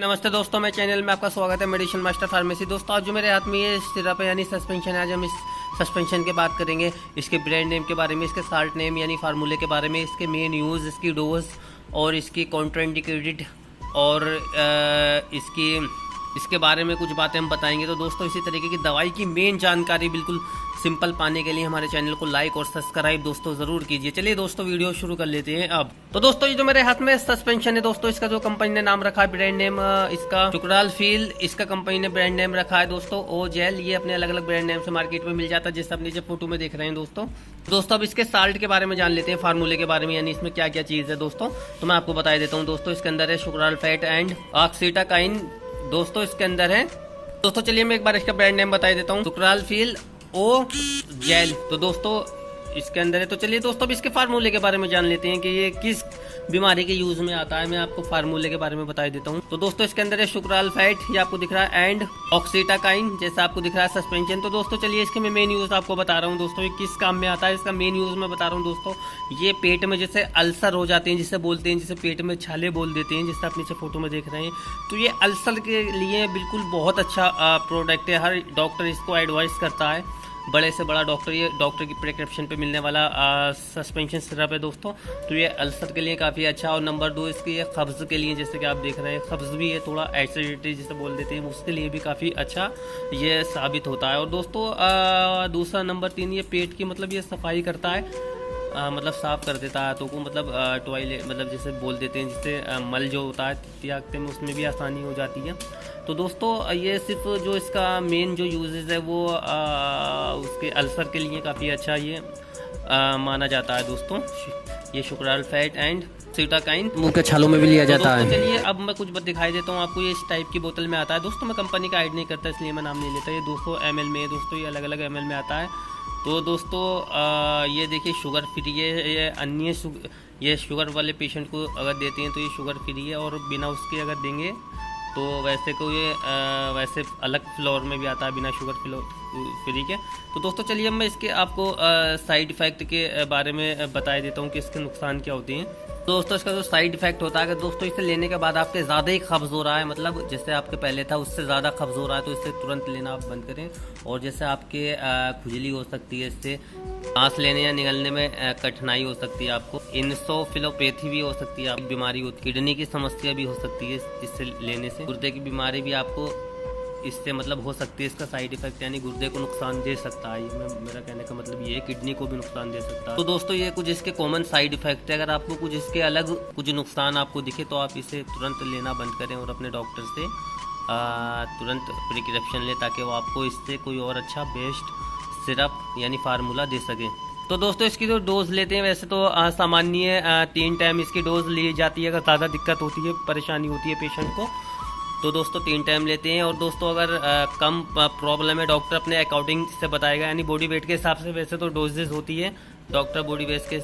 नमस्ते दोस्तों, मैं चैनल में आपका स्वागत है मेडिसिन मास्टर फार्मेसी। दोस्तों आज जो मेरे हाथ में ये सिरप है यानी सस्पेंशन है, आज हम इस सस्पेंशन की बात करेंगे, इसके ब्रांड नेम के बारे में, इसके साल्ट नेम यानी फार्मूले के बारे में, इसके मेन यूज़, इसकी डोज और इसकी कॉन्ट्राइंडिकेटेड और इसके बारे में कुछ बातें हम बताएंगे। तो दोस्तों इसी तरीके की दवाई की मेन जानकारी बिल्कुल सिंपल पाने के लिए हमारे चैनल को लाइक और सब्सक्राइब दोस्तों ज़रूर कीजिए। चलिए दोस्तों वीडियो शुरू कर लेते हैं अब। तो दोस्तों ये जो मेरे हाथ में सस्पेंशन है दोस्तों, इसका जो कंपनी ने नाम रखा है, ब्रांड नेम इसका सुक्रालफील, इसका कंपनी ने ब्रांड नेम रखा है दोस्तों ओ जेल। ये अपने अलग अलग ब्रांड नेम से मार्केट में मिल जाता है, जैसे आप नीचे फोटो में देख रहे हैं दोस्तों अब इसके साल्ट के बारे में जान लेते हैं, फार्मूले के बारे में, यानी इसमें क्या क्या चीज़ है दोस्तों। तो मैं आपको बता देता हूँ दोस्तों, इसके अंदर है सुक्रालफेट एंड ऑक्सीटाकाइन दोस्तों इसके अंदर है दोस्तों। चलिए मैं एक बार इसका ब्रांड नेम बता देता हूँ, सुक्रालफील ओ जेल। तो दोस्तों इसके अंदर है। तो चलिए दोस्तों अब इसके फार्मूले के बारे में जान लेते हैं कि ये किस बीमारी के यूज में आता है। मैं आपको फार्मूले के बारे में बता देता हूँ। तो दोस्तों इसके अंदर है सुक्रालफेट, ये आपको दिख रहा है, एंड ऑक्सीटाकाइन जैसा आपको दिख रहा है सस्पेंशन। तो दोस्तों चलिए इसके मैं मेन यूज आपको बता रहा हूँ दोस्तों, ये किस काम में आता है, इसका मेन यूज मैं बता रहा हूँ दोस्तों। ये पेट में जैसे अल्सर हो जाते हैं, जिसे बोलते हैं, जिसे पेट में छाले बोल देते हैं, जिससे आप नीचे फोटो में देख रहे हैं। तो ये अल्सर के लिए बिल्कुल बहुत अच्छा प्रोडक्ट है। हर डॉक्टर इसको एडवाइस करता है, बड़े से बड़ा डॉक्टर, ये डॉक्टर की प्रिस्क्रिप्शन पे मिलने वाला सस्पेंशन सिरप है दोस्तों। तो ये अल्सर के लिए काफ़ी अच्छा। और नंबर 2 इसकी ये कब्ज़ के लिए, जैसे कि आप देख रहे हैं, कब्ज़ भी है, थोड़ा एसिडिटी जिसे बोल देते हैं, उसके लिए भी काफ़ी अच्छा ये साबित होता है। और दोस्तों दूसरा नंबर 3 ये पेट की मतलब ये सफाई करता है, मतलब साफ़ कर देता है, तो को मतलब टॉयलेट मतलब जैसे बोल देते हैं, जिससे मल जो होता है त्यागते में, उसमें भी आसानी हो जाती है। तो दोस्तों ये सिर्फ जो इसका मेन जो यूजेस है वो उसके अल्सर के लिए काफ़ी अच्छा ये माना जाता है दोस्तों। ये सुक्रालफेट एंड ऑक्सीटाकाइन मुंह के छालों में भी लिया जाता है। चलिए अब मैं कुछ दिखाई देता हूँ आपको। ये इस टाइप की बोतल में आता है दोस्तों, मैं कंपनी का ऐड नहीं करता इसलिए मैं नाम नहीं लेता। ये 200 ml में है दोस्तों, ये अलग अलग ml में आता है। तो दोस्तों ये देखिए शुगर फ्री है, ये अन्य ये शुगर वाले पेशेंट को अगर देते हैं तो ये शुगर फ्री है, और बिना उसके अगर देंगे तो वैसे को ये वैसे अलग फ्लोर में भी आता है, बिना शुगर फ्री के। तो दोस्तों चलिए मैं इसके आपको साइड इफ़ेक्ट के बारे में बता देता हूँ कि इसके नुकसान क्या होते हैं। दोस्तों इसका जो साइड इफेक्ट होता है, अगर दोस्तों इसे लेने के बाद आपके ज़्यादा ही कब्ज़ हो रहा है, मतलब जैसे आपके पहले था उससे ज़्यादा कब्ज़ हो रहा है, तो इससे तुरंत लेना आप बंद करें। और जैसे आपके खुजली हो सकती है, इससे सांस लेने या निगलने में कठिनाई हो सकती है, आपको इंसोफिलोपैथी भी हो सकती है, आपकी बीमारी होती है, किडनी की समस्या भी हो सकती है इससे लेने से, गुर्दे की बीमारी भी आपको इससे मतलब हो सकती है। इसका साइड इफेक्ट यानी गुर्दे को नुकसान दे सकता है, मेरा कहने का मतलब ये है, किडनी को भी नुकसान दे सकता है। तो दोस्तों ये कुछ इसके कॉमन साइड इफेक्ट है। अगर आपको कुछ इसके अलग कुछ नुकसान आपको दिखे तो आप इसे तुरंत लेना बंद करें और अपने डॉक्टर से तुरंत प्रिस्क्रिप्शन लें, ताकि वो आपको इससे कोई और अच्छा बेस्ट सिरप यानी फार्मूला दे सके। तो दोस्तों इसकी जो डोज लेते हैं, वैसे तो सामान्य 3 टाइम इसकी डोज ली जाती है। अगर ज़्यादा दिक्कत होती है, परेशानी होती है पेशेंट को, तो दोस्तों 3 टाइम लेते हैं। और दोस्तों अगर कम प्रॉब्लम है, डॉक्टर अपने अकॉर्डिंग से बताएगा, यानी बॉडी वेट के हिसाब से। वैसे तो डोजेज होती है, डॉक्टर बॉडी वेट के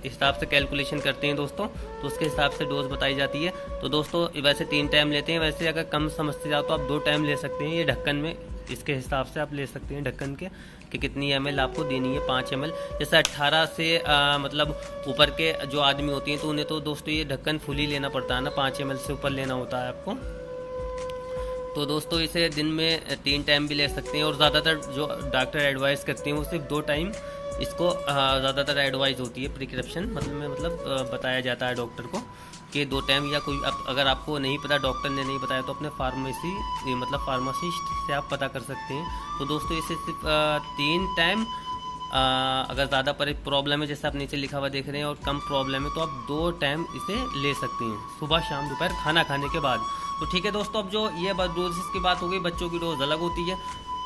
हिसाब से कैलकुलेशन करते हैं दोस्तों, तो उसके हिसाब से डोज बताई जाती है। तो दोस्तों वैसे 3 टाइम लेते हैं। वैसे अगर कम समझते जाओ तो आप 2 टाइम ले सकते हैं। ये ढक्कन में इसके हिसाब से आप ले सकते हैं, ढक्कन के कि कितनी ml आपको देनी है, 5 ml। जैसे 18 से मतलब ऊपर के जो आदमी होती हैं, तो उन्हें तो दोस्तों ये ढक्कन फुल ही लेना पड़ता है ना, 5 ml से ऊपर लेना होता है आपको। तो दोस्तों इसे दिन में 3 टाइम भी ले सकते हैं। और ज़्यादातर जो डॉक्टर एडवाइस करते हैं वो सिर्फ 2 टाइम इसको ज़्यादातर एडवाइस होती है, प्रिस्क्रिप्शन मतलब बताया जाता है डॉक्टर को कि 2 टाइम, या कोई अगर आपको नहीं पता, डॉक्टर ने नहीं बताया, तो अपने फार्मेसी मतलब फार्मासिस्ट से आप पता कर सकते हैं। तो दोस्तों इसे सिर्फ 3 टाइम, अगर ज़्यादा प्रॉब्लम है, जैसे आप नीचे लिखा हुआ देख रहे हैं, और कम प्रॉब्लम है तो आप 2 टाइम इसे ले सकते हैं, सुबह शाम दोपहर खाना खाने के बाद। तो ठीक है दोस्तों, अब जो ये डोजेस की बात हो गई, बच्चों की डोज अलग होती है,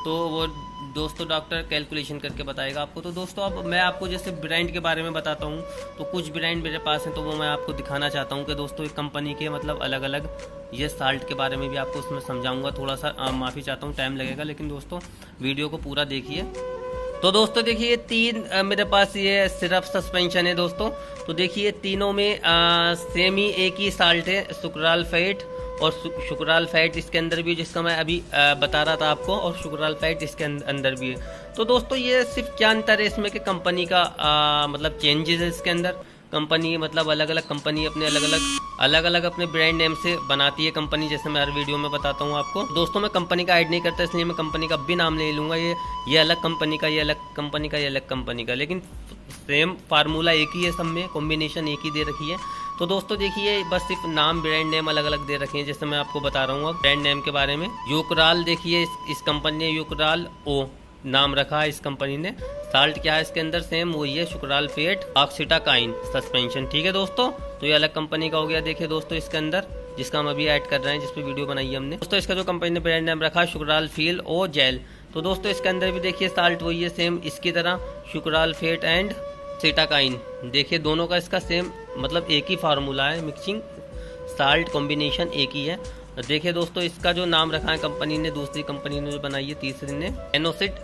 तो वो दोस्तों डॉक्टर कैलकुलेशन करके बताएगा आपको। तो दोस्तों अब मैं आपको जैसे ब्रांड के बारे में बताता हूँ, तो कुछ ब्रांड मेरे पास हैं, तो वो मैं आपको दिखाना चाहता हूँ कि दोस्तों एक कंपनी के मतलब अलग अलग ये साल्ट के बारे में भी आपको उसमें समझाऊंगा। थोड़ा सा माफ़ी चाहता हूँ, टाइम लगेगा, लेकिन दोस्तों वीडियो को पूरा देखिए। तो दोस्तों देखिए ये 3 मेरे पास ये सिरप सस्पेंशन है दोस्तों। तो देखिए तीनों में सेम ही एक ही साल्ट है, सुक्रालफेट और सुक्रालफेट इसके अंदर भी, जिसका मैं अभी बता रहा था आपको, और सुक्रालफेट इसके अंदर भी है। तो दोस्तों ये सिर्फ क्या अंतर है इसमें कि कंपनी का मतलब चेंजेस है इसके अंदर। कंपनी मतलब अलग अलग कंपनी अपने अलग अलग अलग अलग अपने ब्रांड नेम से बनाती है कंपनी, जैसे मैं हर वीडियो में बताता हूँ आपको। दोस्तों मैं कंपनी का ऐड नहीं करता, इसलिए मैं कंपनी का भी नाम ले लूँगा। ये अलग कंपनी का, ये अलग कंपनी का, ये अलग कंपनी का, लेकिन सेम फार्मूला एक ही है, सब में कॉम्बिनेशन एक ही दे रखी है। तो दोस्तों देखिए, बस सिर्फ नाम ब्रांड नेम अलग अलग दे रखे हैं, जैसे मैं आपको बता रहा हूँ अब ब्रांड नेम के बारे में। यूकराल देखिए, इस कंपनी ने यूकराल ओ नाम रखा है इस कंपनी ने। साल्ट क्या है इसके अंदर, सेम वही है, सुक्रालफेट ऑक्सीटाकाइन सस्पेंशन। ठीक है दोस्तों, तो ये अलग कंपनी का हो गया। देखिए दोस्तों इसके अंदर, जिसका हम अभी ऐड कर रहे हैं, जिस पे वीडियो बनाई है हमने। दोस्तों इसका जो कंपनी ने ब्रांड नेम रखा है सुक्रालफील ओ जेल। तो दोस्तों इसके अंदर भी देखिए साल्ट वही है, सेम इसकी तरह, सुक्रालफेट एंड सीटाकाइन। देखिए दोनों का इसका सेम मतलब एक ही फार्मूला है, मिक्सिंग साल्ट कॉम्बिनेशन एक ही है। देखिए दोस्तों इसका जो नाम रखा है कंपनी ने, दूसरी कंपनी ने जो बनाई है, तीसरी ने, एनोसिट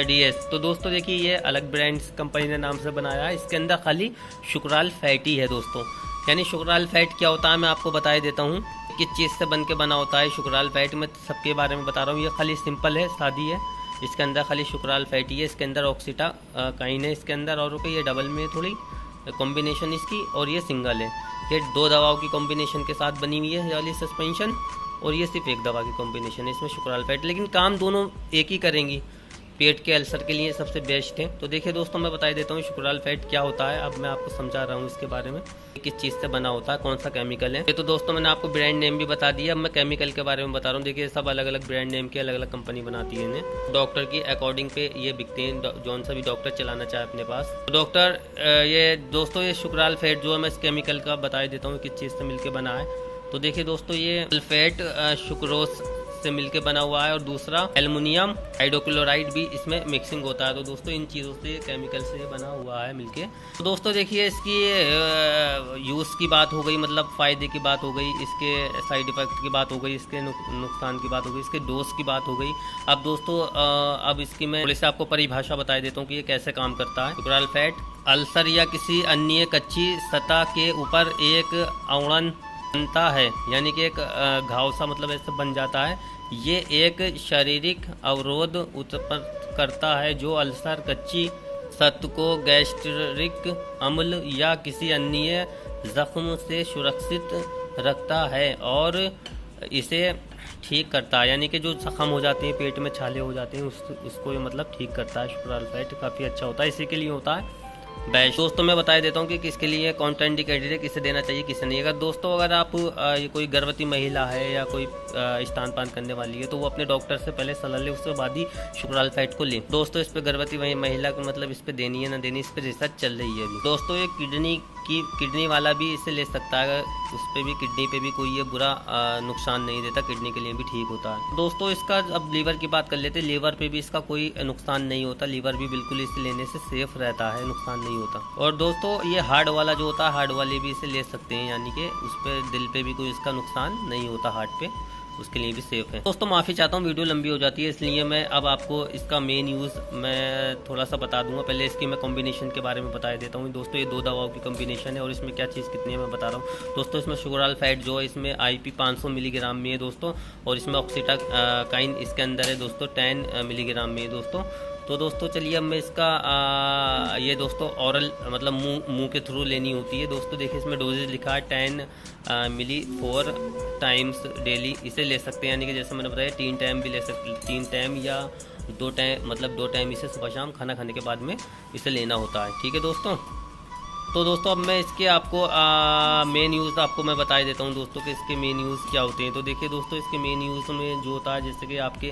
डीएस। तो दोस्तों देखिए ये अलग ब्रांड कंपनी ने नाम से बनाया है। इसके अंदर खाली सुक्रालफेट ही है दोस्तों। यानी सुक्रालफेट क्या होता है मैं आपको बता देता हूँ, किस चीज़ से बन के बना होता है सुक्रालफेट। मैं सबके बारे में बता रहा हूँ, ये खाली सिंपल है, सादी है। इसके अंदर खाली सुक्रालफेट ही है, इसके अंदर ऑक्सीटाकाइन है इसके अंदर, और ये डबल में थोड़ी कॉम्बिनेशन इसकी, और ये सिंगल है। ये 2 दवाओं की कॉम्बिनेशन के साथ बनी हुई है ये वाली सस्पेंशन, और ये सिर्फ एक दवा की कॉम्बिनेशन है, इसमें सुक्रालफेट। लेकिन काम दोनों एक ही करेंगी, पेट के अल्सर के लिए सबसे बेस्ट है। तो देखिए दोस्तों मैं बता देता हूँ सुक्रालफेट क्या होता है। अब मैं आपको समझा रहा हूँ इसके बारे में, किस चीज़ से बना होता है, कौन सा केमिकल है। ये तो दोस्तों मैंने आपको ब्रांड नेम भी बता दिया, अब मैं केमिकल के बारे में बता रहा हूँ। देखिए सब अलग अलग ब्रांड नेम के अलग अलग कंपनी बनाती है इन्हें, डॉक्टर की अकॉर्डिंग पे ये बिकते हैं, जौन सा भी डॉक्टर चलाना चाहे अपने पास। तो डॉक्टर ये दोस्तों ये सुक्रालफेट जो है मैं इस केमिकल का बता देता हूँ किस चीज़ से मिलकर बना है। तो देखिए दोस्तों ये सल्फेट सुक्रोस से मिलके बना हुआ है, और दूसरा एल्युमिनियम हाइड्रोक्लोराइड भी इसमें मिक्सिंग होता है। तो दोस्तों इन चीज़ों से, केमिकल से बना हुआ है मिलके। तो दोस्तों देखिए इसकी यूज़ की बात हो गई, मतलब फ़ायदे की बात हो गई, इसके साइड इफ़ेक्ट की बात हो गई, इसके नुकसान की बात हो गई, इसके डोज की बात हो गई। अब दोस्तों अब इसकी मैं थोड़ी सी आपको परिभाषा बता देता हूँ कि ये कैसे काम करता है। सुक्रालफेट अल्सर या किसी अन्य कच्ची सतह के ऊपर एक अवरण बनता है, यानी कि एक घाव सा मतलब ऐसे बन जाता है। ये एक शारीरिक अवरोध उत्पन्न करता है जो अल्सर कच्ची सतह को गैस्ट्रिक अम्ल या किसी अन्य जख्म से सुरक्षित रखता है और इसे ठीक करता है। यानी कि जो जख्म हो जाते हैं, पेट में छाले हो जाते हैं, उसको ये मतलब ठीक करता है। सुक्रालफेट काफ़ी अच्छा होता है, इसी के लिए होता है बेस्ट। दोस्तों मैं बता देता हूँ कि किसके लिए कॉन्ट्राइंडिकेटेड है, किसे देना चाहिए किसे नहीं। अगर दोस्तों अगर आप ये कोई गर्भवती महिला है या कोई स्तनपान करने वाली है, तो वो अपने डॉक्टर से पहले सलाह ले, उसके बाद ही सुक्रालफेट को लें। दोस्तों इस पर गर्भवती महिला को मतलब इस पर देनी है ना देनी, इस पर रिसर्च चल रही है अभी। दोस्तों ये किडनी वाला भी इसे ले सकता है, उस पर भी, किडनी पे भी कोई ये बुरा नुकसान नहीं देता, किडनी के लिए भी ठीक होता है। दोस्तों इसका अब लीवर की बात कर लेते हैं, लीवर पे भी इसका कोई नुकसान नहीं होता, लीवर भी बिल्कुल इसे लेने से सेफ रहता है, नुकसान नहीं होता। और दोस्तों ये हार्ट वाला जो होता है, हार्ट वाले भी इसे ले सकते हैं, यानी कि उस पर दिल पे भी कोई इसका नुकसान नहीं होता, हार्ट पे, उसके लिए भी सेफ है। दोस्तों माफ़ी चाहता हूँ वीडियो लंबी हो जाती है, इसलिए मैं अब आपको इसका मेन यूज़ मैं थोड़ा सा बता दूंगा। पहले इसकी मैं कॉम्बिनेशन के बारे में बता देता हूँ। दोस्तों ये 2 दवाओं की कॉम्बिनेशन है, और इसमें क्या चीज़ कितनी है मैं बता रहा हूँ। दोस्तों इसमें सुक्रालफेट जो है इसमें IP 500 मिलीग्राम में है दोस्तों, और इसमें ऑक्सीटाकाइन इसके अंदर है दोस्तों 10 मिलीग्राम में है दोस्तों। तो दोस्तों चलिए अब मैं इसका ये दोस्तों ऑरल मतलब मुंह के थ्रू लेनी होती है। दोस्तों देखिए इसमें डोजेज लिखा है 10 मिली 4 टाइम्स डेली, इसे ले सकते हैं। यानी कि जैसे मैंने बताया 3 टाइम भी ले सकते, 3 टाइम या 2 टाइम, मतलब 2 टाइम इसे सुबह शाम खाना खाने के बाद में इसे लेना होता है। ठीक है दोस्तों। तो दोस्तों अब मैं इसके आपको मेन यूज़ आपको मैं बता देता हूँ दोस्तों कि इसके मेन यूज़ क्या होते हैं। तो देखिए दोस्तों इसके मेन यूज़ में जो होता है, जैसे कि आपके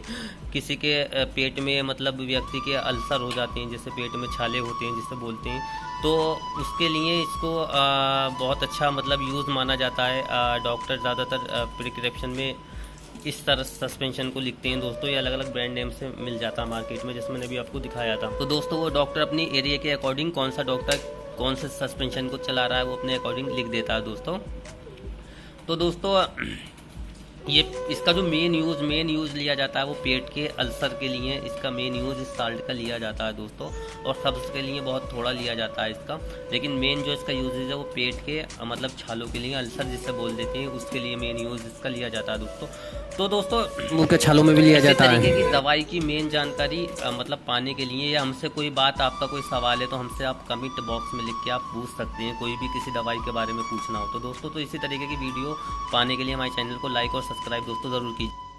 किसी के पेट में मतलब व्यक्ति के अल्सर हो जाते हैं, जैसे पेट में छाले होते हैं जिसे बोलते हैं, तो उसके लिए इसको बहुत अच्छा मतलब यूज़ माना जाता है। डॉक्टर ज़्यादातर प्रिस्क्रिप्शन में इस तरह सस्पेंशन को लिखते हैं दोस्तों। ये अलग अलग ब्रांड नेम से मिल जाता है मार्केट में, जैसे मैंने अभी आपको दिखाया था। तो दोस्तों वो डॉक्टर अपनी एरिया के अकॉर्डिंग कौन सा डॉक्टर कौन से सस्पेंशन को चला रहा है वो अपने अकॉर्डिंग लिख देता है दोस्तों। तो दोस्तों ये इसका जो मेन यूज़ लिया जाता है वो पेट के अल्सर के लिए इसका मेन यूज़ इस साल्ट का लिया जाता है दोस्तों। और सब्ज़ के लिए बहुत थोड़ा लिया जाता है इसका, लेकिन मेन जो इसका यूजेज है वो पेट के मतलब छालों के लिए, अल्सर जिसे बोल देते हैं, उसके लिए मेन यूज़ इसका लिया जाता है दोस्तों। तो दोस्तों मुंह के छालों में भी लिया जाता है। इसी तरीके की दवाई की मेन जानकारी मतलब पाने के लिए, या हमसे कोई बात, आपका कोई सवाल है तो हमसे आप कमेंट बॉक्स में लिख के आप पूछ सकते हैं, कोई भी किसी दवाई के बारे में पूछना हो तो दोस्तों। तो इसी तरीके की वीडियो पाने के लिए हमारे चैनल को लाइक और सब्सक्राइब दोस्तों ज़रूर कीजिए।